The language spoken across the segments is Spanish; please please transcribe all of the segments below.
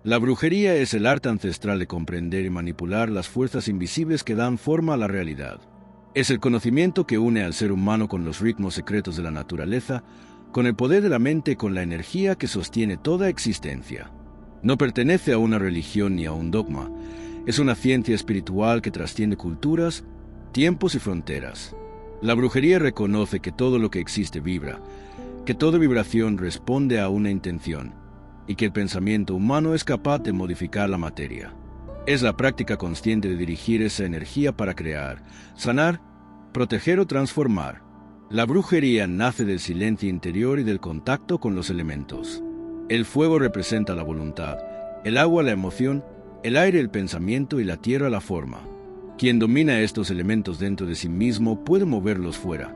La brujería es el arte ancestral de comprender y manipular las fuerzas invisibles que dan forma a la realidad. Es el conocimiento que une al ser humano con los ritmos secretos de la naturaleza, con el poder de la mente y con la energía que sostiene toda existencia. No pertenece a una religión ni a un dogma. Es una ciencia espiritual que trasciende culturas, tiempos y fronteras. La brujería reconoce que todo lo que existe vibra, que toda vibración responde a una intención, y que el pensamiento humano es capaz de modificar la materia. Es la práctica consciente de dirigir esa energía para crear, sanar, proteger o transformar. La brujería nace del silencio interior y del contacto con los elementos. El fuego representa la voluntad, el agua la emoción, el aire el pensamiento y la tierra la forma. Quien domina estos elementos dentro de sí mismo puede moverlos fuera,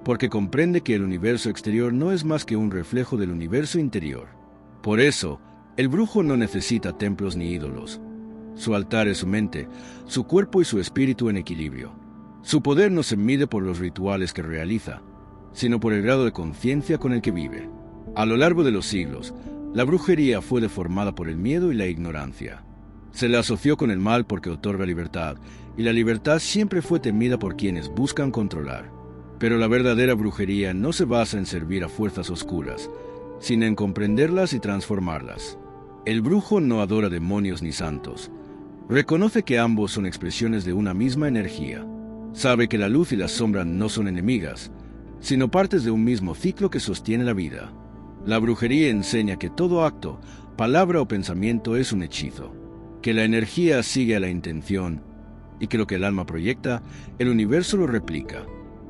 porque comprende que el universo exterior no es más que un reflejo del universo interior. Por eso, el brujo no necesita templos ni ídolos. Su altar es su mente, su cuerpo y su espíritu en equilibrio. Su poder no se mide por los rituales que realiza, sino por el grado de conciencia con el que vive. A lo largo de los siglos, la brujería fue deformada por el miedo y la ignorancia. Se le asoció con el mal porque otorga libertad, y la libertad siempre fue temida por quienes buscan controlar. Pero la verdadera brujería no se basa en servir a fuerzas oscuras, sino en comprenderlas y transformarlas. El brujo no adora demonios ni santos. Reconoce que ambos son expresiones de una misma energía. Sabe que la luz y la sombra no son enemigas, sino partes de un mismo ciclo que sostiene la vida. La brujería enseña que todo acto, palabra o pensamiento es un hechizo, que la energía sigue a la intención y que lo que el alma proyecta, el universo lo replica.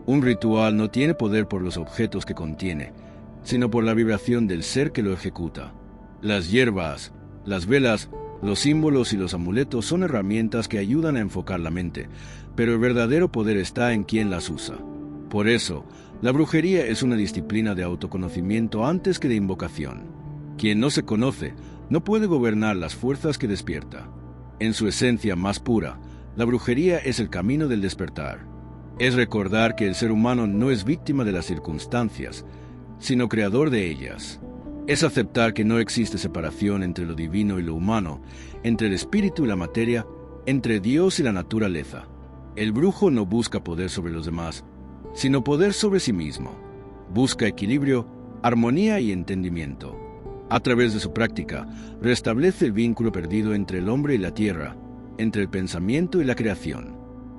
Un ritual no tiene poder por los objetos que contiene, sino por la vibración del ser que lo ejecuta. Las hierbas, las velas, los símbolos y los amuletos son herramientas que ayudan a enfocar la mente, pero el verdadero poder está en quien las usa. Por eso, la brujería es una disciplina de autoconocimiento antes que de invocación. Quien no se conoce no puede gobernar las fuerzas que despierta. En su esencia más pura, la brujería es el camino del despertar. Es recordar que el ser humano no es víctima de las circunstancias, sino creador de ellas. Es aceptar que no existe separación entre lo divino y lo humano, entre el espíritu y la materia, entre Dios y la naturaleza. El brujo no busca poder sobre los demás, sino poder sobre sí mismo. Busca equilibrio, armonía y entendimiento. A través de su práctica, restablece el vínculo perdido entre el hombre y la tierra, entre el pensamiento y la creación.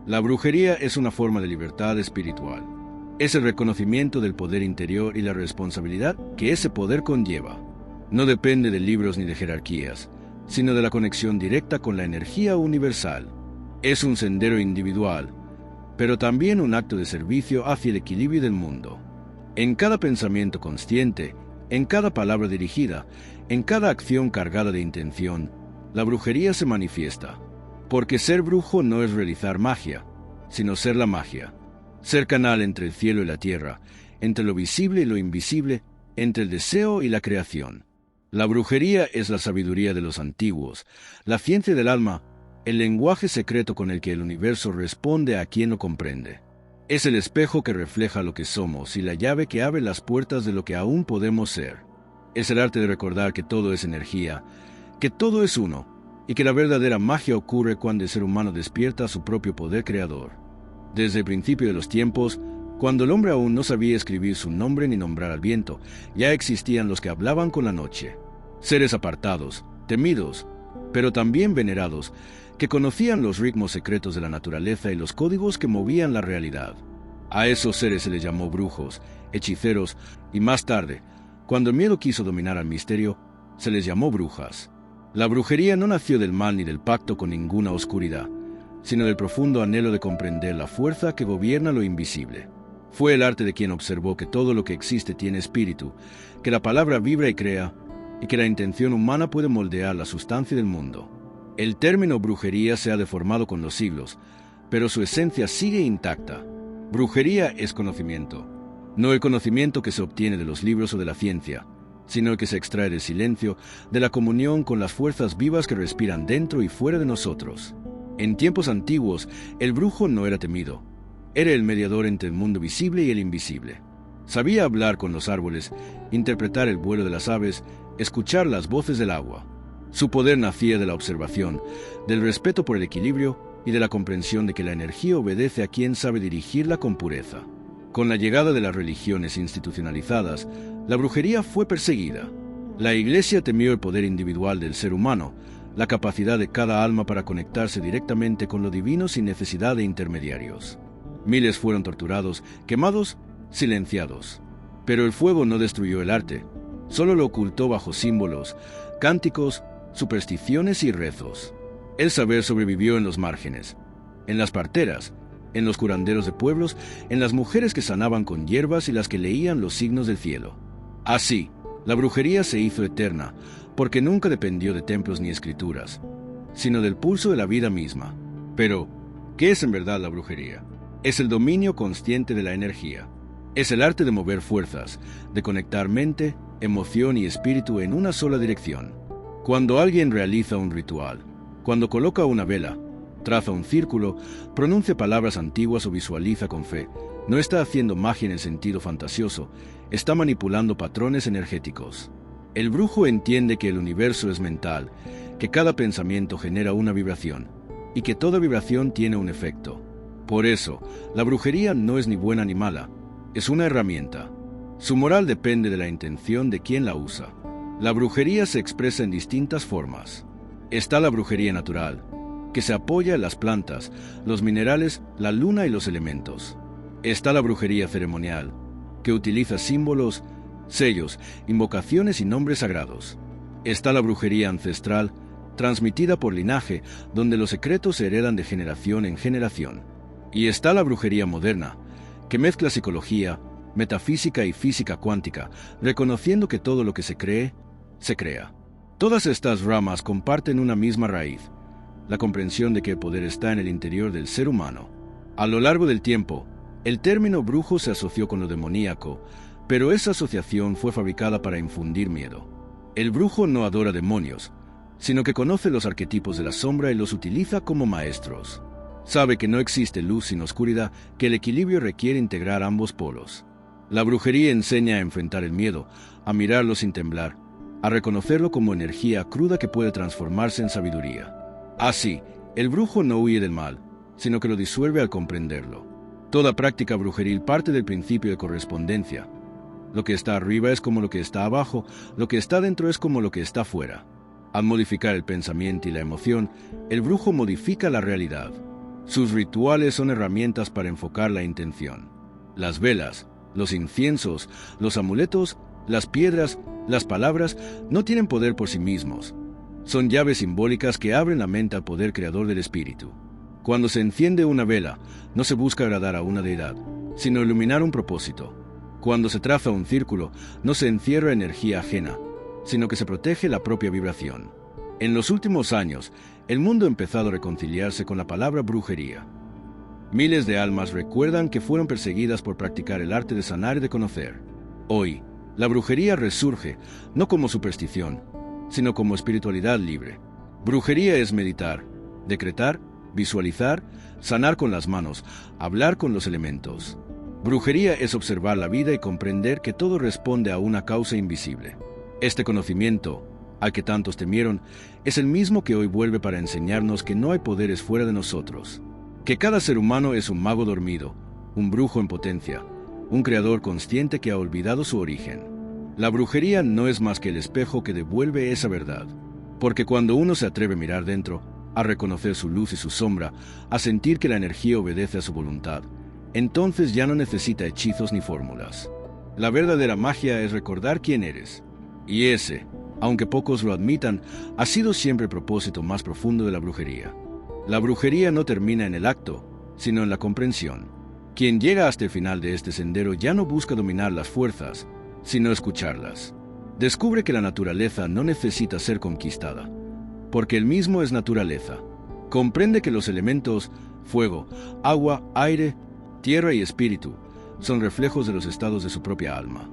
La brujería es una forma de libertad espiritual. Es el reconocimiento del poder interior y la responsabilidad que ese poder conlleva. No depende de libros ni de jerarquías, sino de la conexión directa con la energía universal. Es un sendero individual, pero también un acto de servicio hacia el equilibrio del mundo. En cada pensamiento consciente, en cada palabra dirigida, en cada acción cargada de intención, la brujería se manifiesta. Porque ser brujo no es realizar magia, sino ser la magia. Ser canal entre el cielo y la tierra, entre lo visible y lo invisible, entre el deseo y la creación. La brujería es la sabiduría de los antiguos, la ciencia del alma, el lenguaje secreto con el que el universo responde a quien lo comprende. Es el espejo que refleja lo que somos y la llave que abre las puertas de lo que aún podemos ser. Es el arte de recordar que todo es energía, que todo es uno, y que la verdadera magia ocurre cuando el ser humano despierta su propio poder creador. Desde el principio de los tiempos, cuando el hombre aún no sabía escribir su nombre ni nombrar al viento, ya existían los que hablaban con la noche. Seres apartados, temidos, pero también venerados, que conocían los ritmos secretos de la naturaleza y los códigos que movían la realidad. A esos seres se les llamó brujos, hechiceros, y más tarde, cuando el miedo quiso dominar al misterio, se les llamó brujas. La brujería no nació del mal ni del pacto con ninguna oscuridad, sino del profundo anhelo de comprender la fuerza que gobierna lo invisible. Fue el arte de quien observó que todo lo que existe tiene espíritu, que la palabra vibra y crea, y que la intención humana puede moldear la sustancia del mundo. El término brujería se ha deformado con los siglos, pero su esencia sigue intacta. Brujería es conocimiento, no el conocimiento que se obtiene de los libros o de la ciencia, sino el que se extrae del silencio, de la comunión con las fuerzas vivas que respiran dentro y fuera de nosotros. En tiempos antiguos, el brujo no era temido. Era el mediador entre el mundo visible y el invisible. Sabía hablar con los árboles, interpretar el vuelo de las aves, escuchar las voces del agua. Su poder nacía de la observación, del respeto por el equilibrio y de la comprensión de que la energía obedece a quien sabe dirigirla con pureza. Con la llegada de las religiones institucionalizadas, la brujería fue perseguida. La Iglesia temió el poder individual del ser humano, la capacidad de cada alma para conectarse directamente con lo divino sin necesidad de intermediarios. Miles fueron torturados, quemados, silenciados. Pero el fuego no destruyó el arte, solo lo ocultó bajo símbolos, cánticos, supersticiones y rezos. El saber sobrevivió en los márgenes, en las parteras, en los curanderos de pueblos, en las mujeres que sanaban con hierbas y las que leían los signos del cielo. Así, la brujería se hizo eterna, porque nunca dependió de templos ni escrituras, sino del pulso de la vida misma. Pero, ¿qué es en verdad la brujería? Es el dominio consciente de la energía. Es el arte de mover fuerzas, de conectar mente, emoción y espíritu en una sola dirección. Cuando alguien realiza un ritual, cuando coloca una vela, traza un círculo, pronuncia palabras antiguas o visualiza con fe, no está haciendo magia en el sentido fantasioso, está manipulando patrones energéticos. El brujo entiende que el universo es mental, que cada pensamiento genera una vibración, y que toda vibración tiene un efecto. Por eso, la brujería no es ni buena ni mala, es una herramienta. Su moral depende de la intención de quien la usa. La brujería se expresa en distintas formas. Está la brujería natural, que se apoya en las plantas, los minerales, la luna y los elementos. Está la brujería ceremonial, que utiliza símbolos, sellos, invocaciones y nombres sagrados. Está la brujería ancestral, transmitida por linaje, donde los secretos se heredan de generación en generación. Y está la brujería moderna, que mezcla psicología, metafísica y física cuántica, reconociendo que todo lo que se cree, se crea. Todas estas ramas comparten una misma raíz, la comprensión de que el poder está en el interior del ser humano. A lo largo del tiempo, el término brujo se asoció con lo demoníaco, pero esa asociación fue fabricada para infundir miedo. El brujo no adora demonios, sino que conoce los arquetipos de la sombra y los utiliza como maestros. Sabe que no existe luz sin oscuridad, que el equilibrio requiere integrar ambos polos. La brujería enseña a enfrentar el miedo, a mirarlo sin temblar, a reconocerlo como energía cruda que puede transformarse en sabiduría. Así, el brujo no huye del mal, sino que lo disuelve al comprenderlo. Toda práctica brujeril parte del principio de correspondencia. Lo que está arriba es como lo que está abajo, lo que está dentro es como lo que está fuera. Al modificar el pensamiento y la emoción, el brujo modifica la realidad. Sus rituales son herramientas para enfocar la intención. Las velas, los inciensos, los amuletos, las piedras, las palabras no tienen poder por sí mismos. Son llaves simbólicas que abren la mente al poder creador del espíritu. Cuando se enciende una vela, no se busca agradar a una deidad, sino iluminar un propósito. Cuando se traza un círculo, no se encierra energía ajena, sino que se protege la propia vibración. En los últimos años, el mundo ha empezado a reconciliarse con la palabra brujería. Miles de almas recuerdan que fueron perseguidas por practicar el arte de sanar y de conocer. Hoy, la brujería resurge, no como superstición, sino como espiritualidad libre. Brujería es meditar, decretar, visualizar, sanar con las manos, hablar con los elementos. Brujería es observar la vida y comprender que todo responde a una causa invisible. Este conocimiento, al que tantos temieron, es el mismo que hoy vuelve para enseñarnos que no hay poderes fuera de nosotros, que cada ser humano es un mago dormido, un brujo en potencia, un creador consciente que ha olvidado su origen. La brujería no es más que el espejo que devuelve esa verdad, porque cuando uno se atreve a mirar dentro, a reconocer su luz y su sombra, a sentir que la energía obedece a su voluntad, entonces ya no necesita hechizos ni fórmulas. La verdadera magia es recordar quién eres. Y ese, aunque pocos lo admitan, ha sido siempre el propósito más profundo de la brujería. La brujería no termina en el acto, sino en la comprensión. Quien llega hasta el final de este sendero ya no busca dominar las fuerzas, sino escucharlas. Descubre que la naturaleza no necesita ser conquistada, porque él mismo es naturaleza. Comprende que los elementos, fuego, agua, aire, tierra y espíritu, son reflejos de los estados de su propia alma.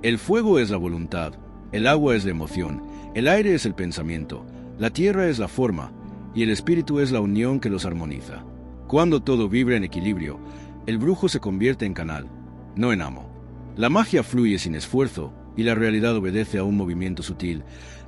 El fuego es la voluntad, el agua es la emoción, el aire es el pensamiento, la tierra es la forma, y el espíritu es la unión que los armoniza. Cuando todo vibra en equilibrio, el brujo se convierte en canal, no en amo. La magia fluye sin esfuerzo, y la realidad obedece a un movimiento sutil,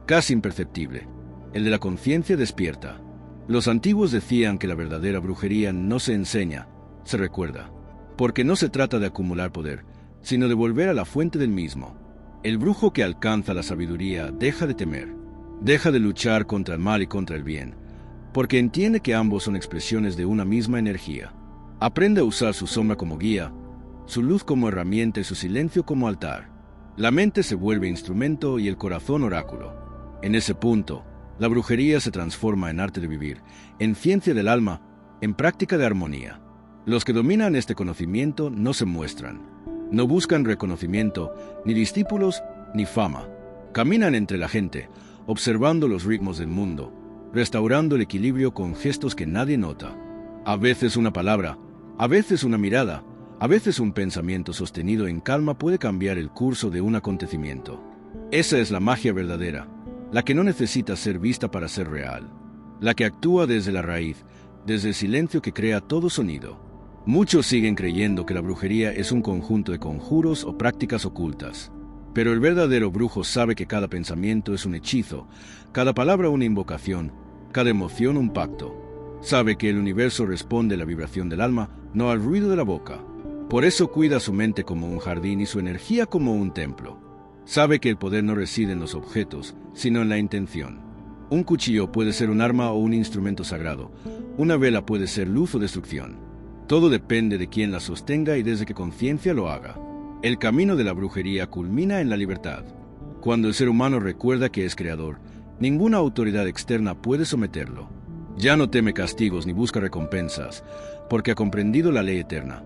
casi imperceptible. el de la conciencia despierta. Los antiguos decían que la verdadera brujería no se enseña, se recuerda, porque no se trata de acumular poder, sino de volver a la fuente del mismo. El brujo que alcanza la sabiduría deja de temer, deja de luchar contra el mal y contra el bien, porque entiende que ambos son expresiones de una misma energía. Aprende a usar su sombra como guía, su luz como herramienta y su silencio como altar. La mente se vuelve instrumento y el corazón oráculo. En ese punto, la brujería se transforma en arte de vivir, en ciencia del alma, en práctica de armonía. Los que dominan este conocimiento no se muestran, no buscan reconocimiento, ni discípulos, ni fama. Caminan entre la gente, observando los ritmos del mundo, restaurando el equilibrio con gestos que nadie nota. A veces una palabra, a veces una mirada, a veces un pensamiento sostenido en calma puede cambiar el curso de un acontecimiento. Esa es la magia verdadera, la que no necesita ser vista para ser real, la que actúa desde la raíz, desde el silencio que crea todo sonido. Muchos siguen creyendo que la brujería es un conjunto de conjuros o prácticas ocultas, pero el verdadero brujo sabe que cada pensamiento es un hechizo, cada palabra una invocación, cada emoción un pacto. Sabe que el universo responde a la vibración del alma, no al ruido de la boca. Por eso cuida su mente como un jardín y su energía como un templo. Sabe que el poder no reside en los objetos, sino en la intención. Un cuchillo puede ser un arma o un instrumento sagrado. Una vela puede ser luz o destrucción. Todo depende de quién la sostenga y desde qué conciencia lo haga. El camino de la brujería culmina en la libertad. Cuando el ser humano recuerda que es creador, ninguna autoridad externa puede someterlo. Ya no teme castigos ni busca recompensas, porque ha comprendido la ley eterna.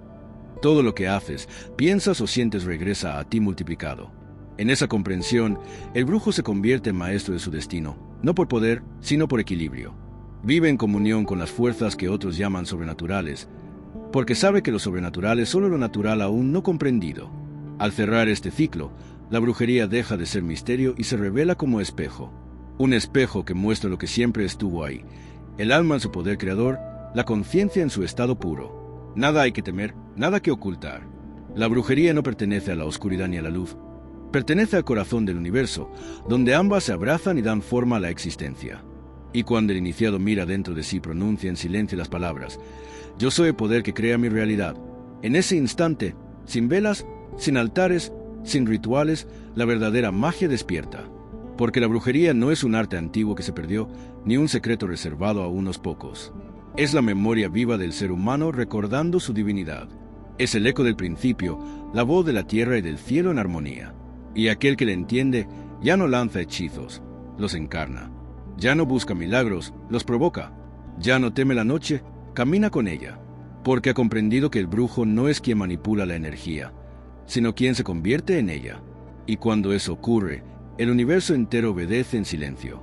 Todo lo que haces, piensas o sientes regresa a ti multiplicado. En esa comprensión, el brujo se convierte en maestro de su destino, no por poder, sino por equilibrio. Vive en comunión con las fuerzas que otros llaman sobrenaturales, porque sabe que lo sobrenatural es solo lo natural aún no comprendido. Al cerrar este ciclo, la brujería deja de ser misterio y se revela como espejo. Un espejo que muestra lo que siempre estuvo ahí, el alma en su poder creador, la conciencia en su estado puro. Nada hay que temer, nada que ocultar. La brujería no pertenece a la oscuridad ni a la luz. Pertenece al corazón del universo, donde ambas se abrazan y dan forma a la existencia. Y cuando el iniciado mira dentro de sí, pronuncia en silencio las palabras: yo soy el poder que crea mi realidad. En ese instante, sin velas, sin altares, sin rituales, la verdadera magia despierta. Porque la brujería no es un arte antiguo que se perdió, ni un secreto reservado a unos pocos. Es la memoria viva del ser humano recordando su divinidad. Es el eco del principio, la voz de la tierra y del cielo en armonía. Y aquel que le entiende ya no lanza hechizos, los encarna. Ya no busca milagros, los provoca. Ya no teme la noche, camina con ella. Porque ha comprendido que el brujo no es quien manipula la energía, sino quien se convierte en ella. Y cuando eso ocurre, el universo entero obedece en silencio.